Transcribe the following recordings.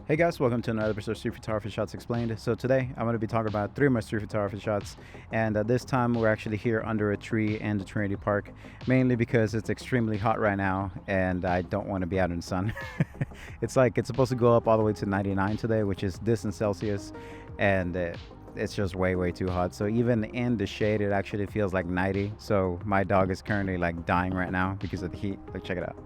Hey guys, welcome to another episode of Street Photography Shots Explained. So today I'm going to be talking about three of my street photography shots, and this time we're actually here under a tree in the Trinity Park, mainly because it's extremely hot right now and I don't want to be out in the sun. It's supposed to go up all the way to 99 today, which is this in Celsius, and it's just way too hot. So even in the shade it actually feels like 90. So my dog is currently like dying right now because of the heat. Like, check it out.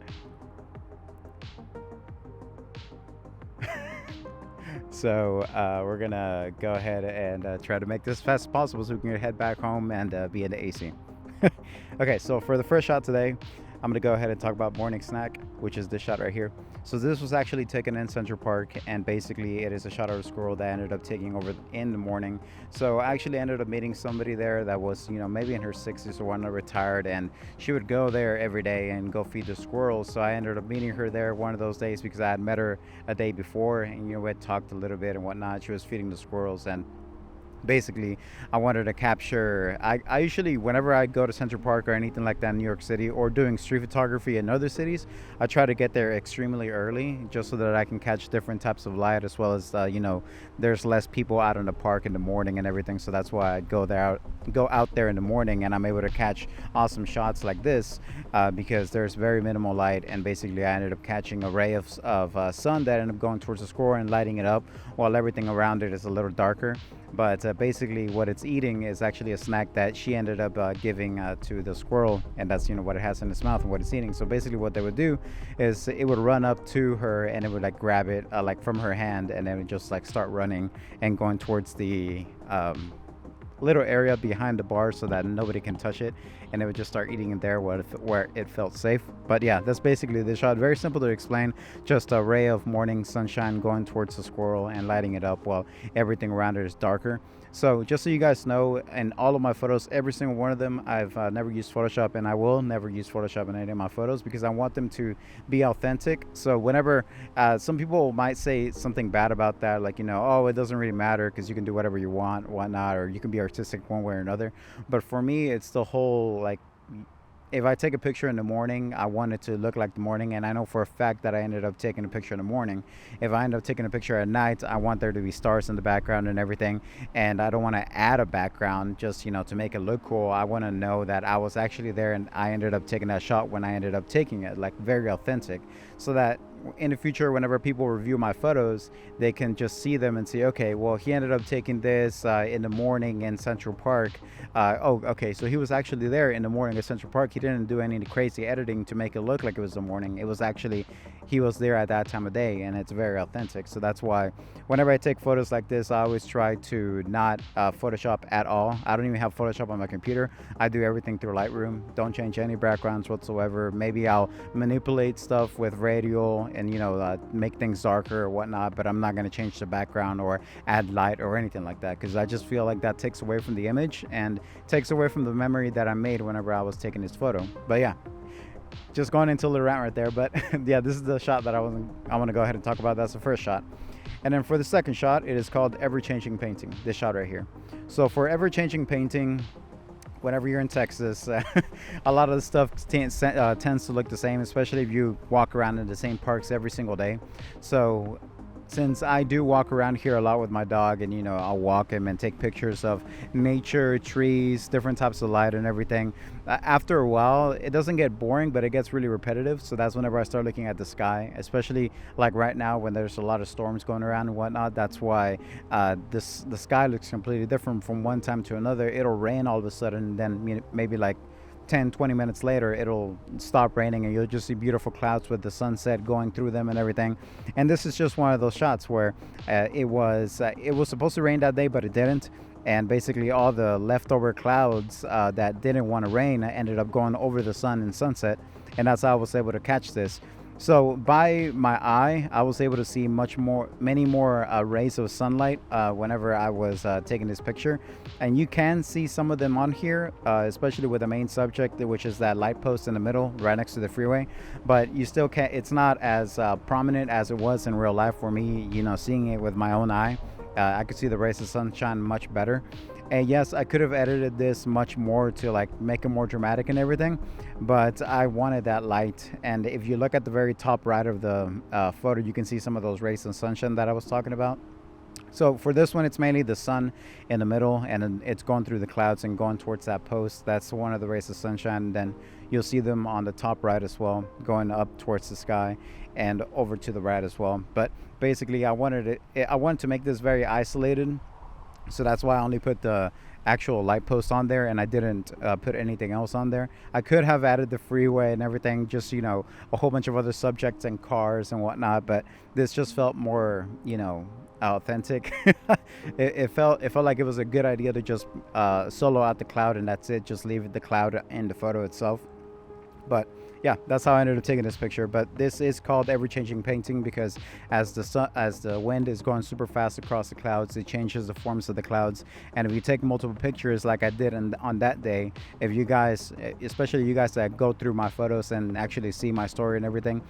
So we're gonna go ahead and try to make this as fast as possible so we can head back home and be in the AC. Okay, so for the first shot today, I'm gonna go ahead and talk about morning snack, which is this shot right here. So this was actually taken in Central Park, and basically it is a shot of a squirrel that I ended up taking over in the morning. So I actually ended up meeting somebody there that was, maybe in her 60s or whatnot, retired, and she would go there every day and go feed the squirrels. So I ended up meeting her there one of those days because I had met her a day before, and we had talked a little bit and whatnot. She was feeding the squirrels, and basically I wanted to capture. I usually, whenever I go to Central Park or anything like that in New York City, or doing street photography in other cities, I try to get there extremely early just so that I can catch different types of light, as well as there's less people out in the park in the morning and everything. So that's why I go out there in the morning, and I'm able to catch awesome shots like this because there's very minimal light, and basically I ended up catching a ray of sun that ended up going towards the squirrel and lighting it up, while everything around it is a little darker. But basically what it's eating is actually a snack that she ended up giving to the squirrel, and that's what it has in its mouth and what it's eating. So basically what they would do is it would run up to her, and it would like grab it like from her hand, and then it would just like start running and going towards the little area behind the bar so that nobody can touch it, and it would just start eating it there where it felt safe. But yeah, that's basically the shot. Very simple to explain. Just a ray of morning sunshine going towards the squirrel and lighting it up while everything around it is darker. So just so you guys know, in all of my photos, every single one of them, I've never used Photoshop, and I will never use Photoshop in any of my photos because I want them to be authentic. So whenever some people might say something bad about that, like, oh, it doesn't really matter because you can do whatever you want, whatnot, or you can be artistic one way or another. But for me, it's the whole, like, if I take a picture in the morning, I want it to look like the morning, and I know for a fact that I ended up taking a picture in the morning. If I end up taking a picture at night, I want there to be stars in the background and everything, and I don't want to add a background just to make it look cool. I want to know that I was actually there and I ended up taking that shot when I ended up taking it, like very authentic, so that in the future, whenever people review my photos, they can just see them and say, okay, well, he ended up taking this in the morning in Central Park. Oh, okay, so he was actually there in the morning at Central Park. He didn't do any crazy editing to make it look like it was the morning. It was actually, he was there at that time of day, and it's very authentic. So that's why whenever I take photos like this, I always try to not Photoshop at all. I don't even have Photoshop on my computer. I do everything through Lightroom. Don't change any backgrounds whatsoever. Maybe I'll manipulate stuff with Radial and make things darker or whatnot, but I'm not going to change the background or add light or anything like that, because I just feel like that takes away from the image and takes away from the memory that I made whenever I was taking this photo. But yeah, just going into a little rant right there. But yeah, this is the shot that I want to go ahead and talk about. That's the first shot. And then for the second shot, it is called Ever Changing Painting, this shot right here. So for Ever Changing Painting, whenever you're in Texas, a lot of the stuff tends to look the same, especially if you walk around in the same parks every single day. So since I do walk around here a lot with my dog, and I'll walk him and take pictures of nature, trees, different types of light and everything, after a while it doesn't get boring, but it gets really repetitive. So that's whenever I start looking at the sky, especially like right now when there's a lot of storms going around and whatnot. That's why the sky looks completely different from one time to another. It'll rain all of a sudden, and then maybe like 10-20 minutes later it'll stop raining, and you'll just see beautiful clouds with the sunset going through them and everything. And this is just one of those shots where it was supposed to rain that day, but it didn't, and basically all the leftover clouds that didn't want to rain ended up going over the sun and sunset, and that's how I was able to catch this. So by my eye, I was able to see many more rays of sunlight whenever I was taking this picture. And you can see some of them on here, especially with the main subject, which is that light post in the middle, right next to the freeway. But you still can't, it's not as prominent as it was in real life for me, seeing it with my own eye. I could see the rays of sunshine much better. And yes, I could have edited this much more to like make it more dramatic and everything, but I wanted that light. And if you look at the very top right of the photo, you can see some of those rays of sunshine that I was talking about. So for this one, it's mainly the sun in the middle, and then it's going through the clouds and going towards that post. That's one of the rays of sunshine. And then you'll see them on the top right as well, going up towards the sky and over to the right as well. But basically, I wanted to make this very isolated, so that's why I only put the actual light post on there, and I didn't put anything else on there. I could have added the freeway and everything, just a whole bunch of other subjects and cars and whatnot, but this just felt more authentic. it felt like it was a good idea to just solo out the cloud, and that's it, just leave the cloud in the photo itself. But yeah, that's how I ended up taking this picture. But this is called ever-changing painting because as the wind is going super fast across the clouds, it changes the forms of the clouds. And if you take multiple pictures like I did on that day, if you guys, especially you guys that go through my photos and actually see my story and everything,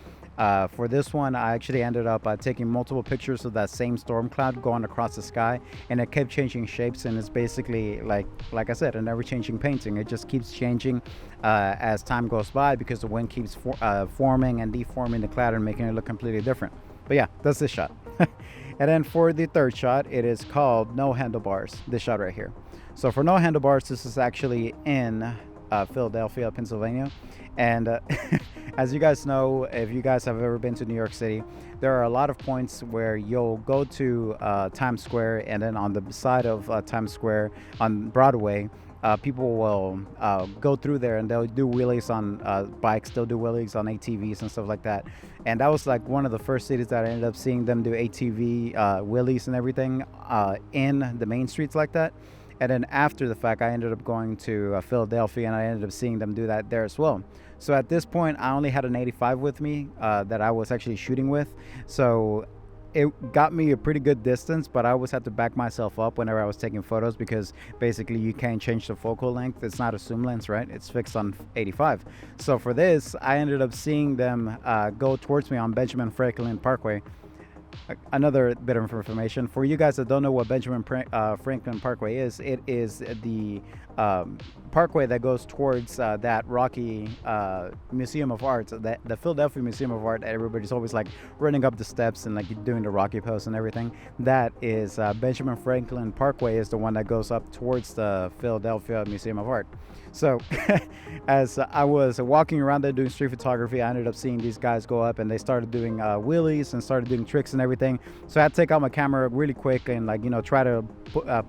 for this one I actually ended up taking multiple pictures of that same storm cloud going across the sky, and it kept changing shapes, and it's basically like I said, an ever-changing painting. It just keeps changing as time goes by because the wind keeps forming and deforming the cloud and making it look completely different. But yeah, that's this shot. And then for the third shot, it is called No Handlebars, this shot right here. So for No Handlebars, this is actually in Philadelphia, Pennsylvania. And as you guys know, if you guys have ever been to New York City, there are a lot of points where you'll go to Times Square, and then on the side of Times Square on Broadway, people will go through there and they'll do wheelies on bikes, they'll do wheelies on ATVs and stuff like that. And that was like one of the first cities that I ended up seeing them do ATV wheelies and everything in the main streets like that. And then after the fact, I ended up going to Philadelphia, and I ended up seeing them do that there as well. So at this point, I only had an 85 with me that I was actually shooting with. So it got me a pretty good distance, but I always had to back myself up whenever I was taking photos because basically you can't change the focal length. It's not a zoom lens, right? It's fixed on 85. So for this, I ended up seeing them go towards me on Benjamin Franklin Parkway. Another bit of information for you guys that don't know what Benjamin Franklin Parkway is. It is the parkway that goes towards that Rocky Museum of Art, the Philadelphia Museum of Art. Everybody's always like running up the steps and like doing the Rocky pose and everything. That is Benjamin Franklin Parkway is the one that goes up towards the Philadelphia Museum of Art. So as I was walking around there doing street photography, I ended up seeing these guys go up, and they started doing wheelies and started doing tricks and everything. So I had to take out my camera really quick and try to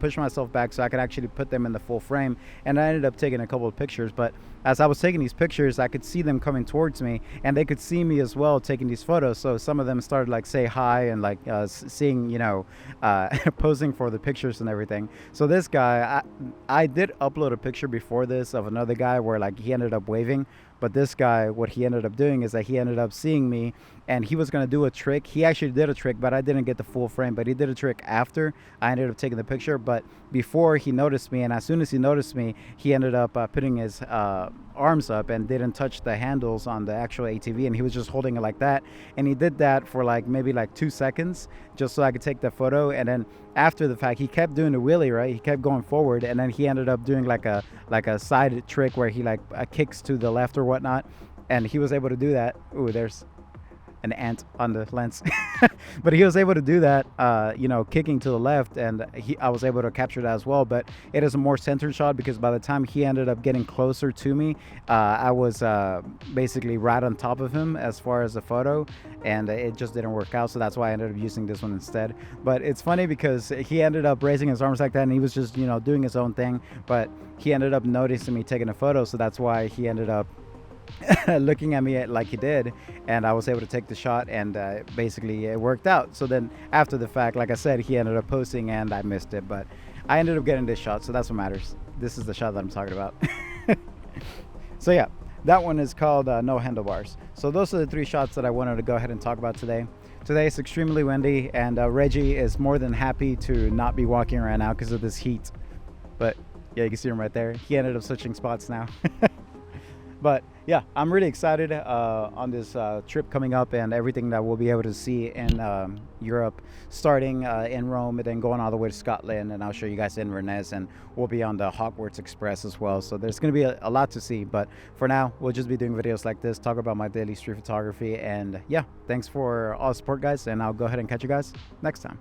push myself back so I could actually put them in the full frame. And I ended up taking a couple of pictures, but as I was taking these pictures, I could see them coming towards me, and they could see me as well taking these photos. So some of them started like say hi and like seeing posing for the pictures and everything. So this guy, I did upload a picture before this of another guy where like he ended up waving, but this guy, what he ended up doing is that he ended up seeing me, and he was going to do a trick. He actually did a trick, but I didn't get the full frame, but he did a trick after I ended up taking the picture. But before, he noticed me, and as soon as he noticed me, he ended up putting his arms up and didn't touch the handles on the actual ATV, and he was just holding it like that. And he did that for like maybe like 2 seconds just so I could take the photo. And then after the fact, he kept doing the wheelie, right? He kept going forward, and then he ended up doing like a side trick where he like kicks to the left or whatnot, and he was able to do that. Ooh, there's an ant on the lens. But he was able to do that kicking to the left, and I was able to capture that as well. But it is a more centered shot because by the time he ended up getting closer to me, I was basically right on top of him as far as the photo, and it just didn't work out. So that's why I ended up using this one instead. But it's funny because he ended up raising his arms like that, and he was just doing his own thing, but he ended up noticing me taking a photo, so that's why he ended up looking at me like he did, and I was able to take the shot, and basically it worked out. So then after the fact, like I said, he ended up posting and I missed it, but I ended up getting this shot, so that's what matters. This is the shot that I'm talking about. So yeah, that one is called No Handlebars. So those are the 3 shots that I wanted to go ahead and talk about today. Today it's extremely windy, and Reggie is more than happy to not be walking around now because of this heat. But yeah, you can see him right there. He ended up switching spots now. But yeah, I'm really excited on this trip coming up and everything that we'll be able to see in Europe, starting in Rome and then going all the way to Scotland. And I'll show you guys Inverness, and we'll be on the Hogwarts Express as well. So there's going to be a lot to see. But for now, we'll just be doing videos like this, talk about my daily street photography. And yeah, thanks for all the support, guys. And I'll go ahead and catch you guys next time.